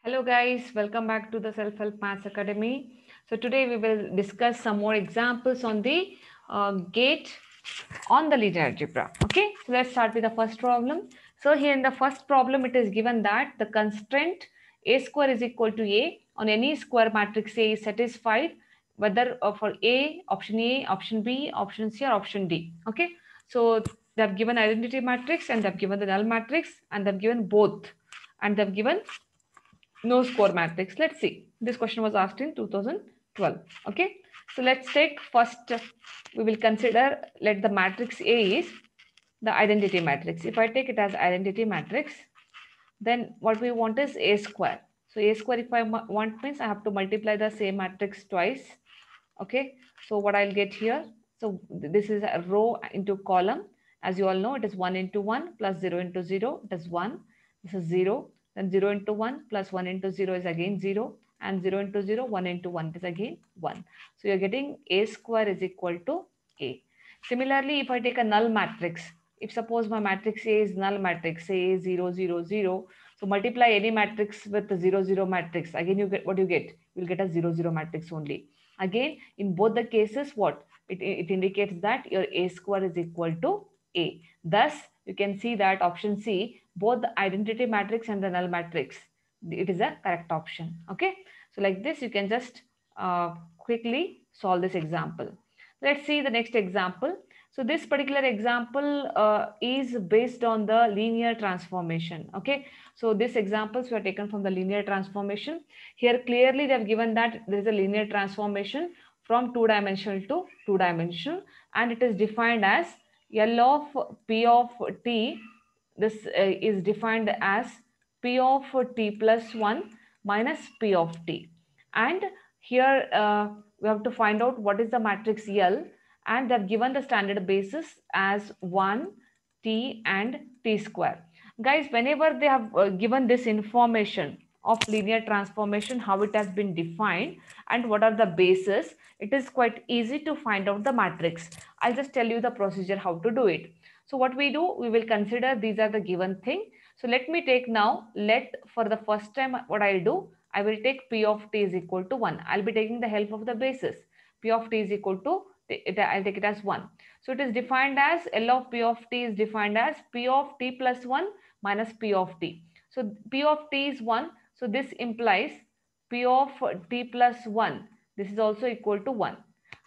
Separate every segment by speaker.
Speaker 1: Hello guys, welcome back to the Self-Help Maths Academy. So today we will discuss some more examples on the gate on the linear algebra. Okay, so let's start with the first problem. So here in the first problem, it is given that the constraint a square is equal to a on any square matrix A is satisfied whether for A, option B, option C or option D. Okay, so they have given identity matrix and they have given the null matrix and they have given both and they have given no score matrix. Let's see. This question was asked in 2012. Okay. So let's take first, we will consider, let the matrix A is the identity matrix. If I take it as identity matrix, then what we want is A square. So A square, if I want means I have to multiply the same matrix twice. Okay. So what I'll get here, so this is a row into column. As you all know, it is 1 into 1 plus 0 into 0. It is 1. This is 0. Then 0 into 1 plus 1 into 0 is again 0. And 0 into 0, 1 into 1 is again 1. So you're getting A square is equal to A. Similarly, if I take a null matrix, if suppose my matrix A is null matrix, say A 0, 0, 0. So multiply any matrix with the 0, 0 matrix. Again, you get what you get. You'll get a 0, 0 matrix only. Again, in both the cases, what? It indicates that your A square is equal to A. Thus, you can see that option C, both the identity matrix and the null matrix, it is a correct option. Okay. So like this, you can just quickly solve this example. Let's see the next example. So this particular example is based on the linear transformation. Okay. So these examples were taken from the linear transformation. Here clearly they have given that there is a linear transformation from two-dimensional to two-dimensional and it is defined as L of P of t. This is defined as P of t plus 1 minus P of t. And here we have to find out what is the matrix L and they have given the standard basis as 1, t and t square. Guys, whenever they have given this information of linear transformation, how it has been defined and what are the bases, it is quite easy to find out the matrix. I'll just tell you the procedure how to do it. So what we do, we will consider these are the given thing. So let me take now, let for the first time what I'll do, I will take P of t is equal to 1. I'll be taking the help of the basis. P of t is equal to, I'll take it as 1. So it is defined as L of P of t is defined as P of t plus 1 minus P of t. So P of t is 1. So this implies P of t plus 1. This is also equal to 1.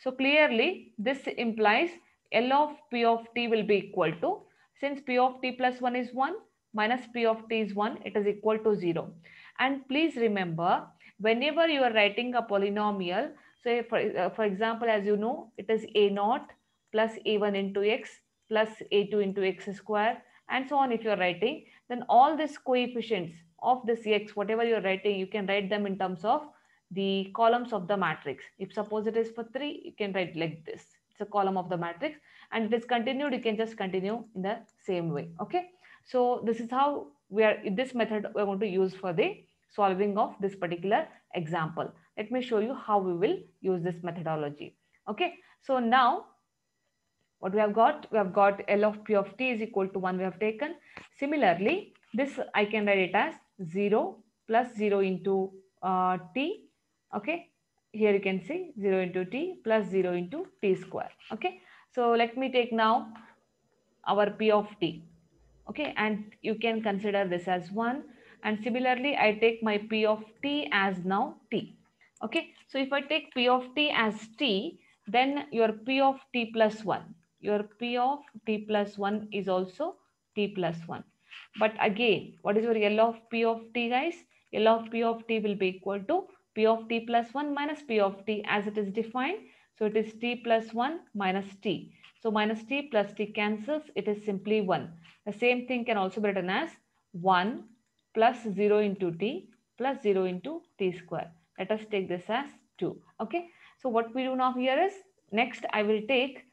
Speaker 1: So clearly this implies L of P of t will be equal to, since P of t plus 1 is 1 minus P of t is 1, it is equal to 0. And please remember, whenever you are writing a polynomial, say for example, as you know, it is a naught plus a1 into x plus a2 into x square and so on. If you are writing, then all these coefficients of this x, whatever you are writing, you can write them in terms of the columns of the matrix. If suppose it is for 3, you can write like this. It's a column of the matrix and it is continued, you can just continue in the same way. Okay. So this is how we are, this method we are going to use for the solving of this particular example. Let me show you how we will use this methodology. Okay. So now what we have got L of P of t is equal to 1 we have taken. Similarly, this I can write it as 0 plus 0 into t. Okay. Here you can see 0 into t plus 0 into t square. Okay. So let me take now our P of t. Okay. And you can consider this as 1. And similarly, I take my P of t as now t. Okay. So if I take P of t as t, then your P of t plus 1. Your P of t plus 1 is also t plus 1. But again, what is your L of P of t, guys? L of P of t will be equal to P of t plus 1 minus P of t as it is defined. So it is t plus 1 minus t. So minus t plus t cancels. It is simply 1. The same thing can also be written as 1 plus 0 into t plus 0 into t square. Let us take this as 2. Okay. So what we do now here is, next I will take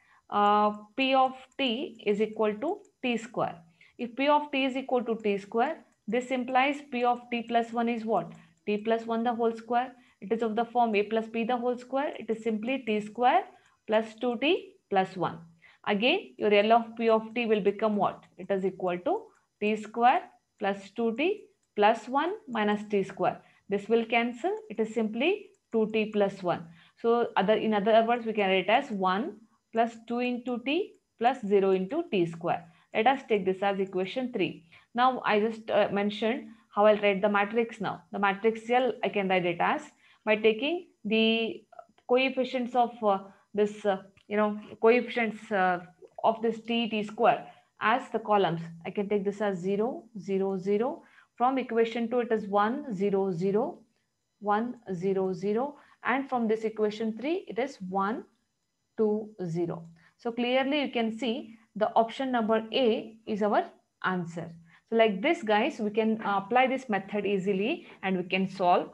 Speaker 1: P of t is equal to t square. If P of t is equal to t square, this implies P of t plus 1 is what? T plus 1 the whole square. It is of the form a plus b the whole square. It is simply t square plus 2t plus 1. Again, your L of P of t will become what? It is equal to t square plus 2t plus 1 minus t square. This will cancel. It is simply 2t plus 1. So in other words, we can write it as 1 plus 2 into t plus 0 into t square. Let us take this as equation 3. Now I just mentioned how I'll write the matrix now. The matrix L, I can write it as by taking the coefficients of this, coefficients of this t square as the columns. I can take this as 0, 0, 0. From equation 2, it is 1, 0, 0, 1, 0, 0. And from this equation 3, it is 1, 2, 0. So clearly you can see the option number A is our answer. So like this, guys, we can apply this method easily and we can solve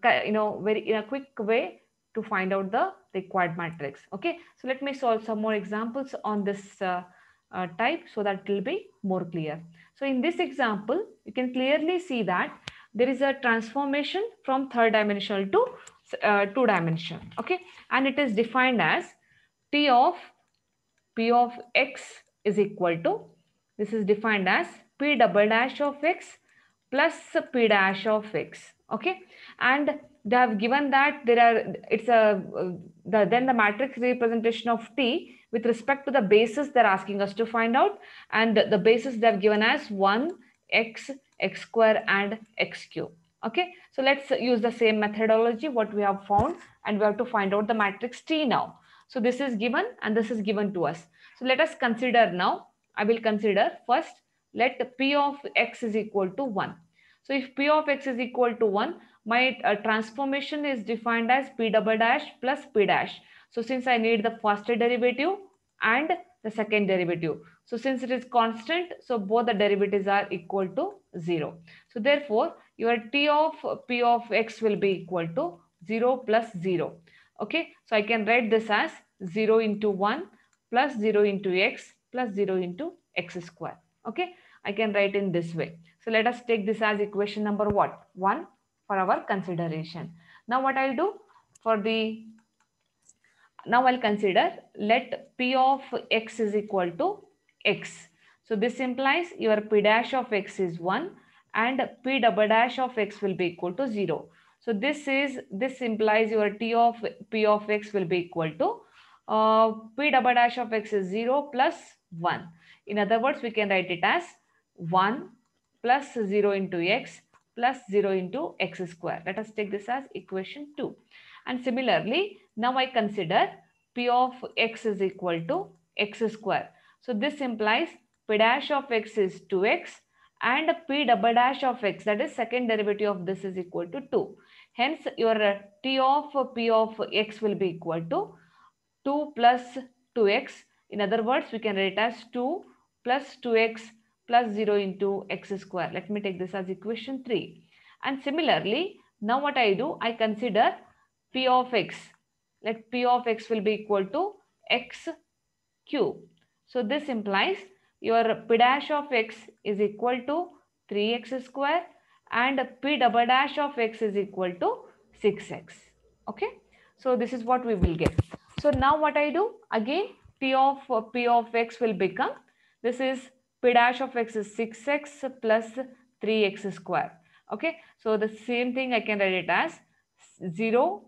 Speaker 1: very in a quick way to find out the required matrix. Okay, so let me solve some more examples on this type so that it will be more clear. So in this example, you can clearly see that there is a transformation from third dimensional to two dimensional. Okay, and it is defined as P of x is equal to, this is defined as P double dash of x plus P dash of x. Okay, and they have given that there are, it's a then the matrix representation of T with respect to the basis they're asking us to find out, and the basis they have given as 1, x, x square and x cube. Okay, so let's use the same methodology what we have found, and we have to find out the matrix T now. So this is given and this is given to us. So let us consider now. I will consider first, let P of x is equal to 1. So if P of x is equal to 1, my transformation is defined as P double dash plus P dash. So since I need the first derivative and the second derivative. So since it is constant, so both the derivatives are equal to 0. So therefore, your T of P of x will be equal to 0 plus 0. Okay, so I can write this as 0 into 1 plus 0 into x plus 0 into x square. Okay, I can write in this way. So let us take this as equation number what? 1 for our consideration. Now what I'll do for the, now I'll consider let P of x is equal to x. So this implies your P dash of x is 1 and P double dash of x will be equal to 0. So this implies your P of x will be equal to P double dash of x is 0 plus 1. In other words, we can write it as 1 plus 0 into x plus 0 into x square. Let us take this as equation 2. And similarly, now I consider P of x is equal to x square. So this implies P dash of x is 2x and P double dash of x, that is second derivative of this, is equal to 2. Hence, your T of P of x will be equal to 2 plus 2x. In other words, we can write it as 2 plus 2x plus 0 into x square. Let me take this as equation 3. And similarly, now what I do, I consider P of x. Let P of x will be equal to x cube. So this implies your P dash of x is equal to 3x square and P double dash of x is equal to 6x. Okay. So this is what we will get. So now what I do, again P of x will become, this is P dash of x is 6x plus 3x square. Okay. So the same thing I can write it as 0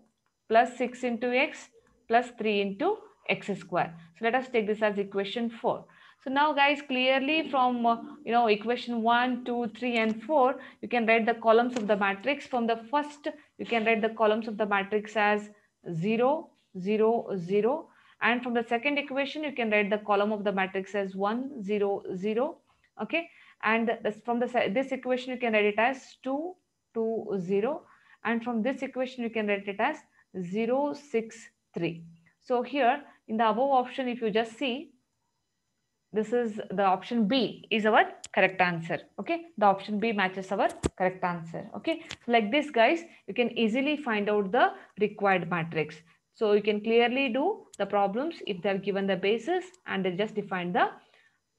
Speaker 1: plus 6 into x plus 3 into x square. So let us take this as equation 4. So now guys, clearly from equation 1, 2, 3 and 4, you can write the columns of the matrix. From the first, you can write the columns of the matrix as 0, 0, 0. And from the second equation, you can write the column of the matrix as 1, 0, 0. Okay. And from this equation, you can write it as 2, 2, 0. And from this equation, you can write it as 0, 6, 3. So here in the above option, if you just see, this is the option B is our correct answer. Okay, the option B matches our correct answer. Okay, like this guys, you can easily find out the required matrix. So you can clearly do the problems if they are given the basis and they just define the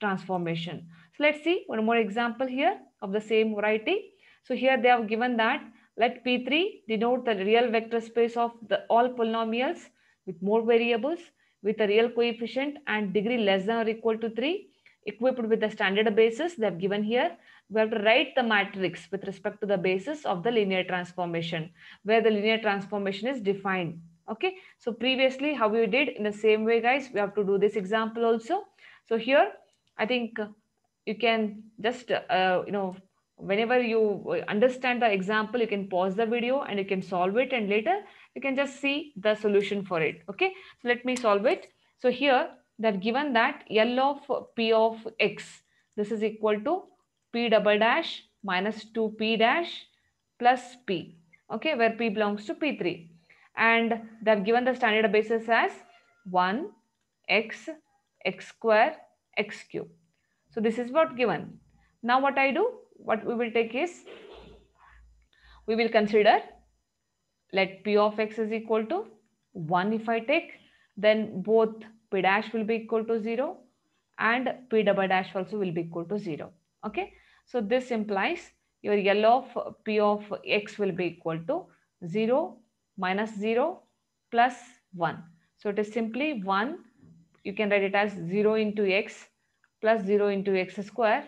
Speaker 1: transformation. So let's see one more example here of the same variety. So here they have given that let P3 denote the real vector space of all polynomials with more variables with a real coefficient and degree less than or equal to 3, equipped with the standard basis they have given here. we have to write the matrix with respect to the basis of the linear transformation, where the linear transformation is defined. Okay, so previously how we did, in the same way guys, we have to do this example also. So here I think you can just whenever you understand the example, you can pause the video and you can solve it, and later you can just see the solution for it. Okay, so let me solve it. So here that given that L of P of X, this is equal to P double dash minus 2P dash plus P, okay, where P belongs to P3, and they have given the standard basis as 1 x x square x cube. So this is what given. Now what I do, what we will take is, we will consider, let P of X is equal to 1 if I take, then both P dash will be equal to 0 and P double dash also will be equal to 0. Okay. So this implies your L of P of X will be equal to 0 minus 0 plus 1. So it is simply 1. You can write it as 0 into X plus 0 into X square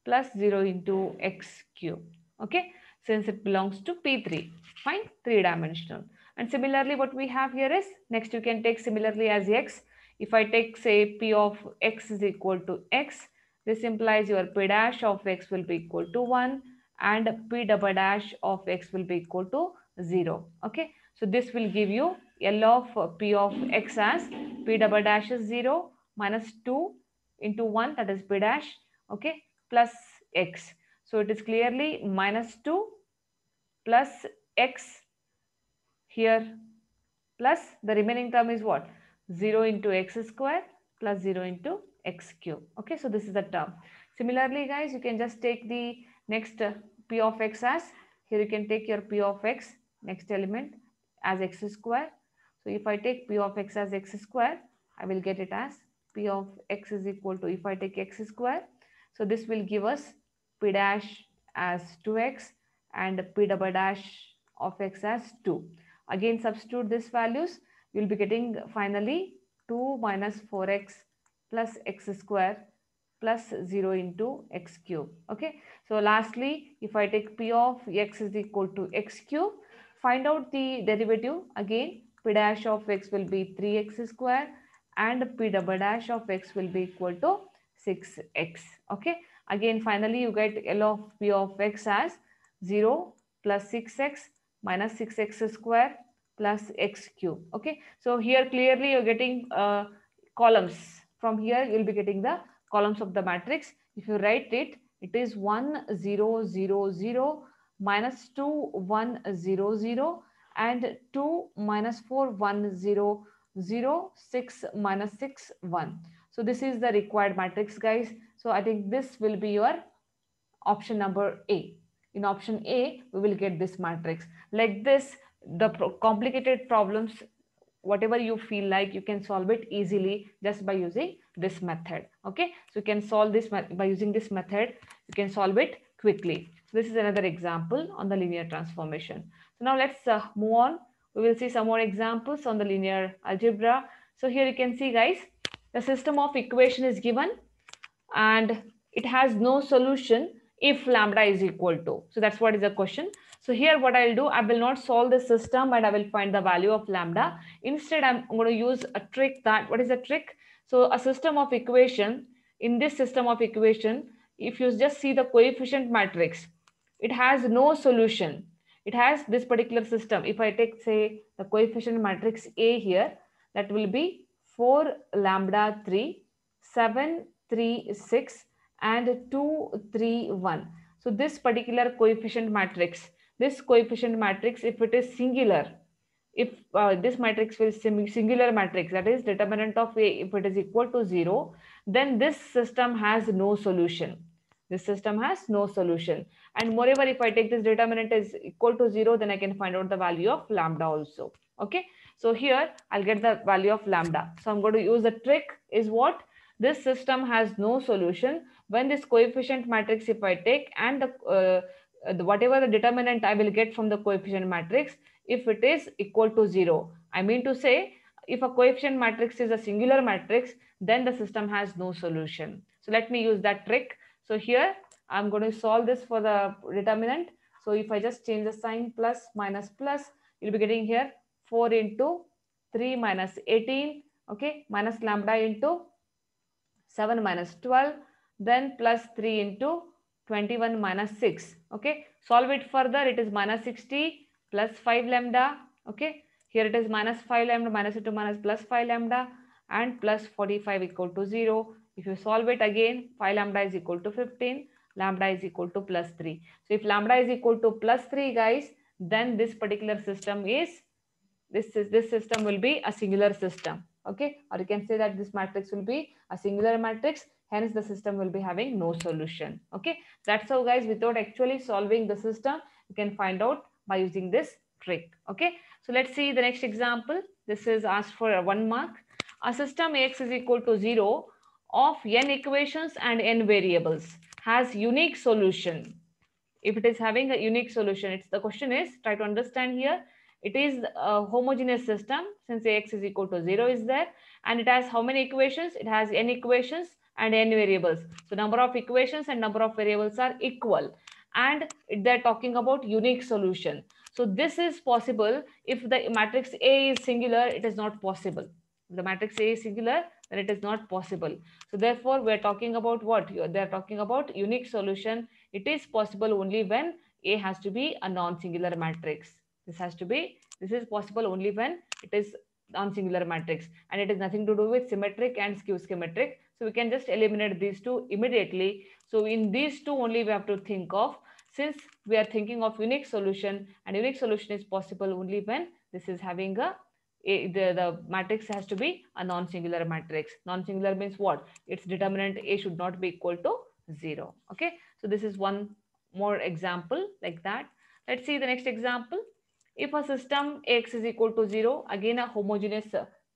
Speaker 1: plus 0 into X cube. Okay, since it belongs to P3, fine, 3-dimensional. And similarly what we have here is, next you can take similarly as X. If I take say P of X is equal to X, this implies your P dash of X will be equal to 1 and P double dash of X will be equal to 0. Okay, so this will give you L of P of X as P double dash is 0 minus 2 into 1, that is P dash, okay, plus X. So it is clearly minus 2 plus X here, plus the remaining term is what? 0 into X square plus 0 into X cube. Okay, so this is the term. Similarly guys, you can just take the next P of X as, here you can take your P of X, next element, as X square. So if I take P of X as X square, I will get it as P of X is equal to, if I take X square, so this will give us P dash as 2X and P double dash of X as 2. Again substitute these values, you will be getting finally 2 minus 4X plus X square plus 0 into X cube. Okay, so lastly if I take P of X is equal to X cube, find out the derivative. Again P dash of X will be 3X square and P double dash of X will be equal to 6X. Okay, again finally you get L of P of X as 0 plus 6X minus 6X square plus X cube. Okay, so here clearly you're getting columns. From here you'll be getting the columns of the matrix. If you write it, it is 1 0 0 0 minus 2 1 0 0 and 2 minus 4 1 0 0 6 minus 6 1. So this is the required matrix guys. So I think this will be your option number A. In option A, we will get this matrix. Like this, the complicated problems, whatever you feel like, you can solve it easily just by using this method. Okay, so you can solve this by using this method. You can solve it quickly. So this is another example on the linear transformation. So now let's move on. We will see some more examples on the linear algebra. So here you can see guys, the system of equation is given and it has no solution if lambda is equal to. So that's what is the question. So here what I'll do, I will not solve the system and I will find the value of lambda. Instead, I'm going to use a trick. That, what is the trick? So a system of equation, in this system of equation, if you just see the coefficient matrix, it has no solution. It has this particular system. If I take say the coefficient matrix A here, that will be 4 lambda 3, 7 3 6 and 2 3 1. So this particular coefficient matrix, if it is singular, if this matrix is singular matrix, that is determinant of A, if it is equal to 0, then this system has no solution. This system has no solution. And moreover, if I take this determinant is equal to 0, then I can find out the value of lambda also. Okay, so here I'll get the value of lambda. So I'm going to use the trick is what? This system has no solution when this coefficient matrix, if I take, and whatever the determinant I will get from the coefficient matrix, if it is equal to 0. I mean to say, if a coefficient matrix is a singular matrix, then the system has no solution. So let me use that trick. So here I'm going to solve this for the determinant. So if I just change the sign, plus minus plus, you'll be getting here 4 into 3 minus 18, okay, minus lambda into 7 minus 12, then plus 3 into 21 minus 6. Okay, solve it further. It is minus 60 plus 5 lambda. Okay, here it is minus 5 lambda, minus into minus plus 5 lambda, and plus 45 equal to 0. If you solve it again, 5 lambda is equal to 15, lambda is equal to plus 3. So if lambda is equal to plus 3, guys, then this particular system is this system will be a singular system. Okay, or you can say that this matrix will be a singular matrix, hence the system will be having no solution. Okay, that's how, guys, without actually solving the system, you can find out by using this trick. Okay, so let's see the next example. This is asked for a 1 mark. A system Ax is equal to 0 of n equations and n variables has unique solution. If it is having a unique solution, it's the question is, try to understand here, it is a homogeneous system since Ax is equal to 0 is there, and it has how many equations? It has n equations and n variables. So number of equations and number of variables are equal, and they're talking about unique solution. So this is possible. If the matrix A is singular, it is not possible. If the matrix A is singular, then it is not possible. So therefore we are talking about what? They are talking about unique solution. It is possible only when A has to be a non-singular matrix. This is possible only when it is non-singular matrix, and it is nothing to do with symmetric and skew symmetric. So we can just eliminate these two immediately. So in these two only we have to think of, since we are thinking of unique solution, and unique solution is possible only when this is having the matrix has to be a non-singular matrix. Non-singular means what? Its determinant A should not be equal to 0. Okay, so this is one more example like that. Let's see the next example. If a system X is equal to 0, again a homogeneous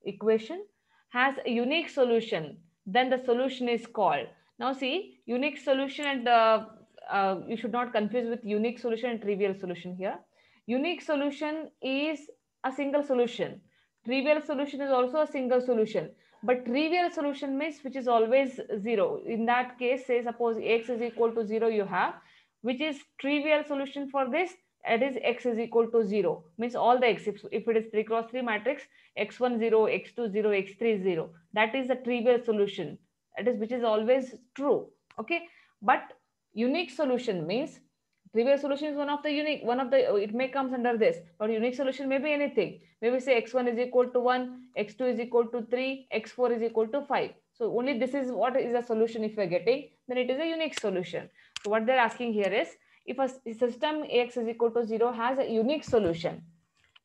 Speaker 1: equation, has a unique solution, then the solution is called. Now see, unique solution and you should not confuse with unique solution and trivial solution here. Unique solution is a single solution. Trivial solution is also a single solution. But trivial solution means which is always 0. In that case, say suppose X is equal to 0 you have, which is trivial solution for this, it is X is equal to 0. Means all the X, if it is 3 cross 3 matrix, X1 0, X2 0, X3 0. That is the trivial solution. That is which is always true. Okay. But unique solution means, trivial solution is it may comes under this, but unique solution may be anything. Maybe say X1 is equal to 1, X2 is equal to 3, X4 is equal to 5. So only this is what is a solution. If you are getting, then it is a unique solution. So what they're asking here is, if a system Ax is equal to 0 has a unique solution.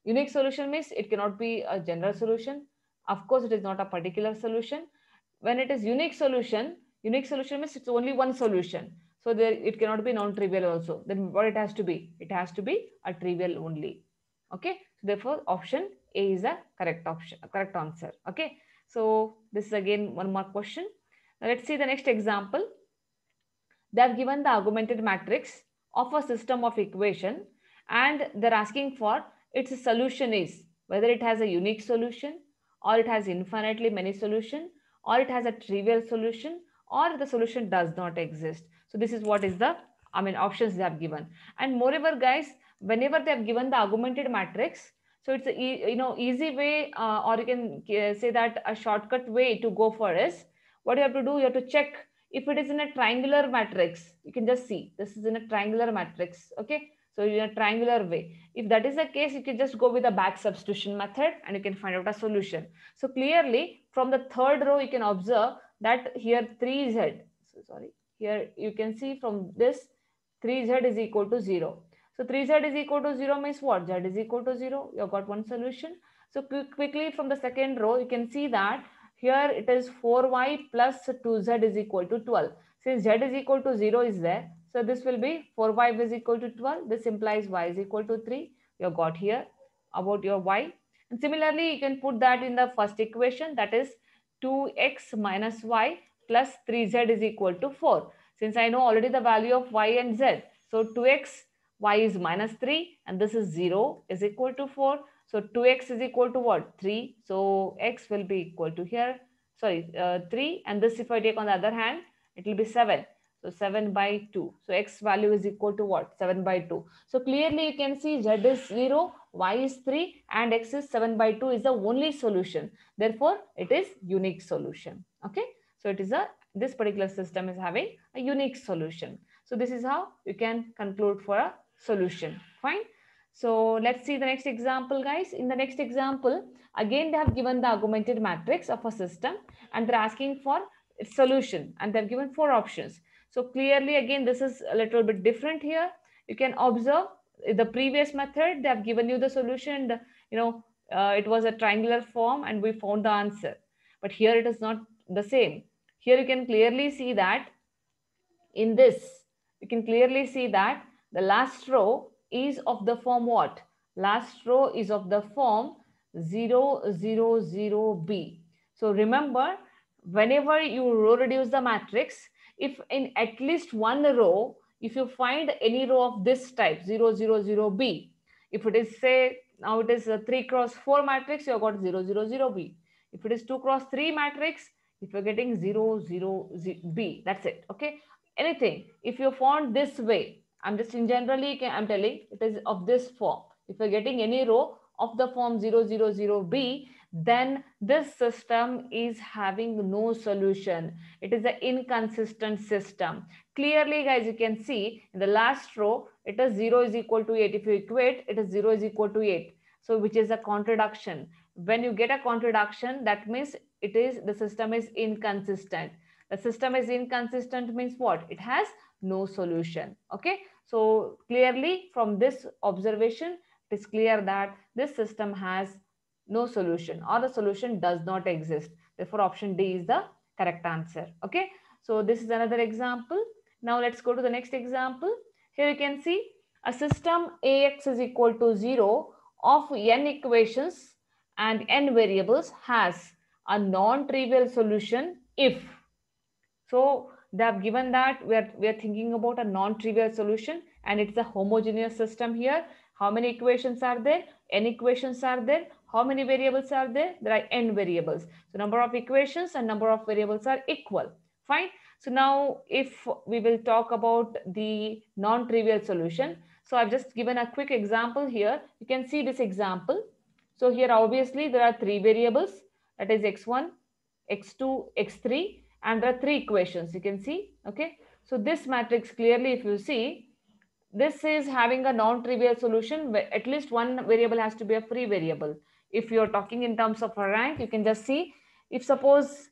Speaker 1: Unique solution means it cannot be a general solution. Of course, it is not a particular solution. When it is unique solution means it's only one solution. So there it cannot be non-trivial also. Then what it has to be? It has to be a trivial only. Okay. So therefore, option A is a correct option, a correct answer. Okay. So this is again one more question. Now let's see the next example. They have given the augmented matrix of a system of equation, and they're asking for its solution is whether it has a unique solution, or it has infinitely many solution, or it has a trivial solution, or the solution does not exist. So this is what is the options they have given. And moreover, guys, whenever they have given the augmented matrix, so it's a easy way, or you can say that a shortcut way to go for is, what you have to do, you have to check if it is in a triangular matrix. You can just see this is in a triangular matrix. Okay, so in a triangular way, if that is the case, you can just go with the back substitution method and you can find out a solution. So clearly from the third row you can observe that here 3z, so sorry, here you can see from this 3z is equal to 0. So 3z is equal to 0 means what? Z is equal to 0. You have got one solution. So quickly from the second row you can see that here it is 4y plus 2z is equal to 12. Since z is equal to 0 is there, so this will be 4y is equal to 12. This implies y is equal to 3. You have got here about your y. And similarly, you can put that in the first equation, that is 2x minus y plus 3z is equal to 4. Since I know already the value of y and z, so 2x, y is minus 3 and this is 0 is equal to 4. So 2x is equal to what? 3. So x will be equal to here, sorry, 3, and this if I take on the other hand, it will be 7. So 7 by 2. So x value is equal to what? 7 by 2. So clearly you can see z is 0, y is 3 and x is 7 by 2 is the only solution. Therefore, it is unique solution. Okay. So it is this particular system is having a unique solution. So this is how you can conclude for a solution. Fine. So let's see the next example, guys. In the next example, again they have given the augmented matrix of a system and they're asking for its solution and they've given 4 options. So clearly again this is a little bit different here. You can observe the previous method, they have given you the solution, it was a triangular form and we found the answer. But here it is not the same. Here you can clearly see that in this, you can clearly see that the last row is of the form what? Last row is of the form 0, 0, 0, B. So remember, whenever you row reduce the matrix, if in at least one row, if you find any row of this type 0, 0, 0, B, if it is say, now it is a 3 cross 4 matrix, you have got 0, 0, 0, B. If it is 2 cross 3 matrix, if you're getting 0, 0, B, that's it. Okay. Anything, if you found this way, I'm just in generally, I'm telling it is of this form. If you're getting any row of the form 0, 0, 0, B, then this system is having no solution. It is an inconsistent system. Clearly, guys, you can see in the last row, it is 0 is equal to 8. If you equate, it is 0 is equal to 8. So which is a contradiction. When you get a contradiction, that means the system is inconsistent. The system is inconsistent means what? It has no solution. Okay. So clearly from this observation, it is clear that this system has no solution or the solution does not exist. Therefore, option D is the correct answer. Okay. So this is another example. Now let's go to the next example. Here you can see a system AX is equal to 0 of n equations and n variables has a non-trivial solution if. So they have given that we are thinking about a non-trivial solution and it's a homogeneous system here. How many equations are there? N equations are there. How many variables are there? There are n variables. So number of equations and number of variables are equal. Fine. So now if we will talk about the non-trivial solution. So I've just given a quick example here. You can see this example. So here obviously there are 3 variables, that is x1, x2, x3. And there are 3 equations you can see. Okay. So this matrix clearly, if you see, this is having a non-trivial solution where at least one variable has to be a free variable. If you're talking in terms of a rank, you can just see if suppose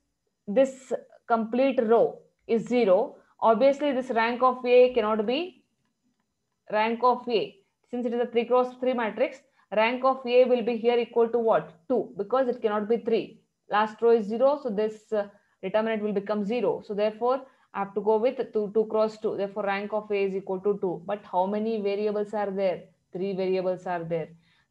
Speaker 1: this complete row is 0, obviously this rank of A cannot be rank of A. Since it is a 3 cross 3 matrix, rank of A will be here equal to what? 2, because it cannot be 3. Last row is 0, so this determinant will become 0. So therefore, I have to go with 2 cross 2. Therefore, rank of A is equal to 2. But how many variables are there? 3 variables are there.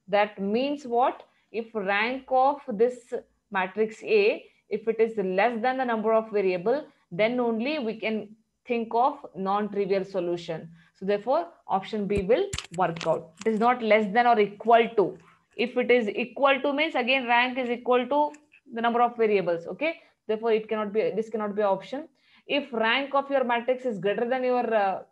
Speaker 1: That means what? If rank of this matrix A, if it is less than the number of variable, then only we can think of non-trivial solution. So therefore, option B will work out. It is not less than or equal to. If it is equal to means again rank is equal to the number of variables. Okay. Therefore, it cannot be, this cannot be an option. If rank of your matrix is greater than your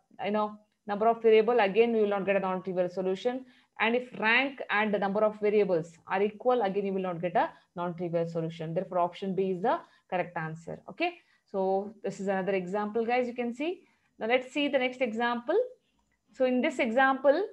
Speaker 1: number of variable, again you will not get a non-trivial solution. And if rank and the number of variables are equal, again you will not get a non-trivial solution. Therefore, option B is the correct answer. Okay. So this is another example, guys. You can see. Now let's see the next example. So in this example,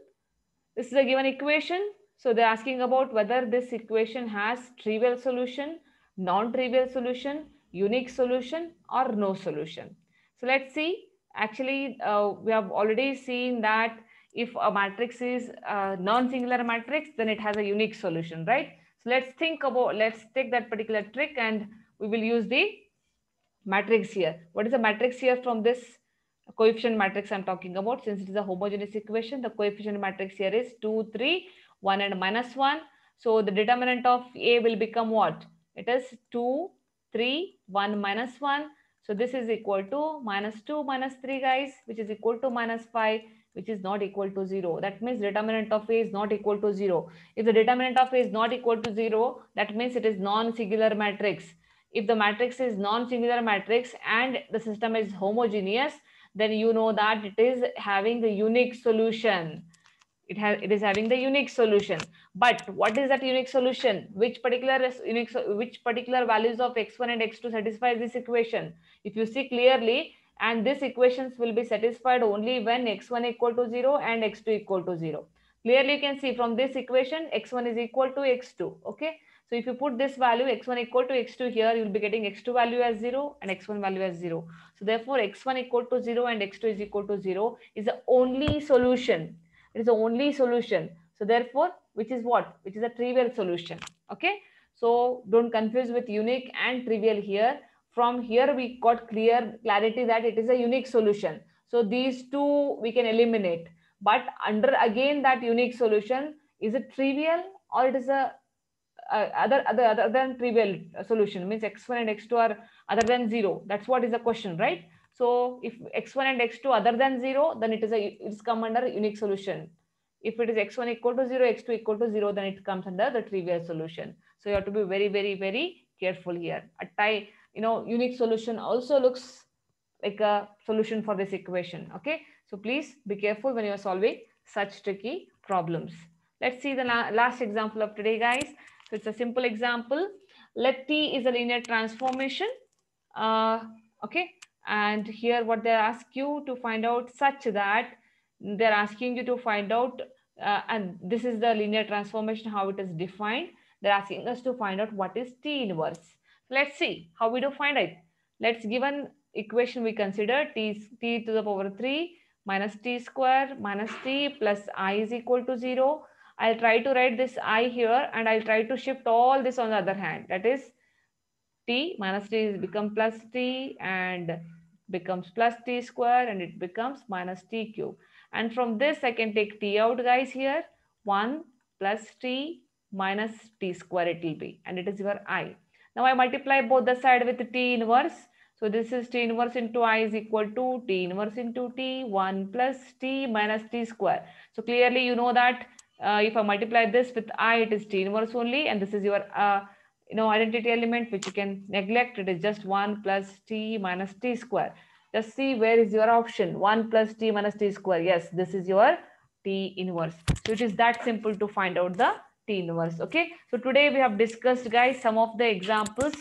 Speaker 1: this is a given equation. So they're asking about whether this equation has trivial solution, non-trivial solution, unique solution, or no solution. So let's see. Actually, we have already seen that if a matrix is a non-singular matrix, then it has a unique solution, right? So let's take that particular trick and we will use the matrix here. What is the matrix here from this coefficient matrix I'm talking about? Since it is a homogeneous equation, the coefficient matrix here is 2, 3, 1 and minus 1. So the determinant of A will become what? It is 2, 3, 1 minus 1. So this is equal to minus 2 minus 3, guys, which is equal to minus 5, which is not equal to 0. That means determinant of A is not equal to 0. If the determinant of A is not equal to 0, that means it is non-singular matrix. If the matrix is non-singular matrix and the system is homogeneous, then you know that it is having the unique solution. It is having the unique solution. But what is that unique solution? Which particular values of x1 and x2 satisfy this equation? If you see clearly, and these equations will be satisfied only when x1 equal to 0 and x2 equal to 0. Clearly you can see from this equation x1 is equal to x2. Okay, so if you put this value x1 equal to x2 here, you will be getting x2 value as 0 and x1 value as 0. So therefore x1 equal to 0 and x2 is equal to 0 is the only solution. It is the only solution. So therefore, which is what? Which is a trivial solution. Okay, so don't confuse with unique and trivial here. From here we got clarity that it is a unique solution. So these two we can eliminate. But under again that unique solution, is it trivial or it is a other than trivial solution? Means x1 and x2 are other than 0. That's what is the question, right? So if x1 and x2 other than 0, then it's come under unique solution. If it is x1 equal to 0, x2 equal to 0, then it comes under the trivial solution. So you have to be very, very, very careful here. Unique solution also looks like a solution for this equation. Okay, so please be careful when you are solving such tricky problems. Let's see the last example of today, guys. So it's a simple example. Let T is a linear transformation. Okay, and here what they ask you to find out, such that they're asking you to find out, and this is the linear transformation, how it is defined. They're asking us to find out what is T inverse. Let's see how we do find it. Let's give an equation. We consider t to the power 3 minus t square minus t plus I is equal to 0. I'll try to write this I here, and I'll try to shift all this on the other hand. That is t minus t is become plus t and becomes plus t square, and it becomes minus t cube. And from this I can take t out, guys, here. 1 plus t minus t square it will be, and it is your I. Now I multiply both the side with t inverse. So this is t inverse into I is equal to t inverse into t, 1 plus t minus t square. So clearly you know that if I multiply this with I, it is t inverse only, and this is your identity element which you can neglect. It is just 1 plus t minus t square. Just see where is your option. 1 plus t minus t square. Yes, this is your t inverse. So it is that simple to find out the t inverse. Okay, so today we have discussed, guys, some of the examples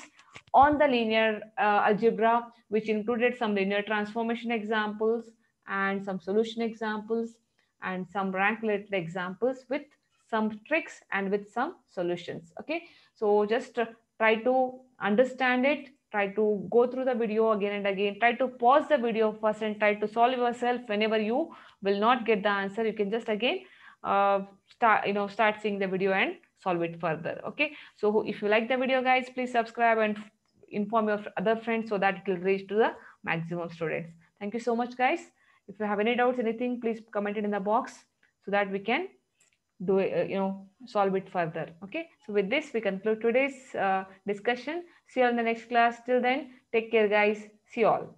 Speaker 1: on the linear algebra, which included some linear transformation examples and some solution examples and some rank related examples with some tricks and with some solutions. Okay, so just try to understand it, try to go through the video again and again, try to pause the video first and try to solve yourself. Whenever you will not get the answer, you can just again start seeing the video and solve it further. Okay, so if you like the video, guys, please subscribe and inform your other friends so that it will reach to the maximum students. Thank you so much, guys. If you have any doubts, anything, please comment it in the box so that we can do solve it further. Okay, so with this we conclude today's discussion. See you all in the next class. Till then, take care, guys. See you all.